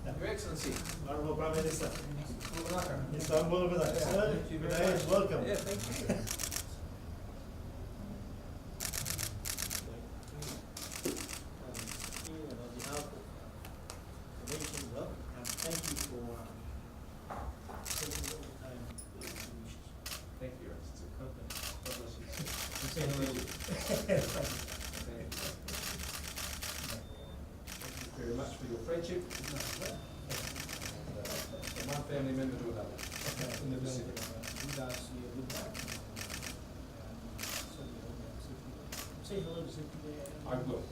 Your Excellency. Honorable Prime Minister, Bulunaka. Istanbul with us. Yeah, Sir, thank you good very day much. and welcome. Yeah, thank you. Here and on behalf of the nation, welcome and thank you for taking all the time to wish us. Thank you, Your Excellency. God bless you. Thank you. Thank you very much for your friendship. One family member to another. In the vicinity. Say hello to Cynthia. I will.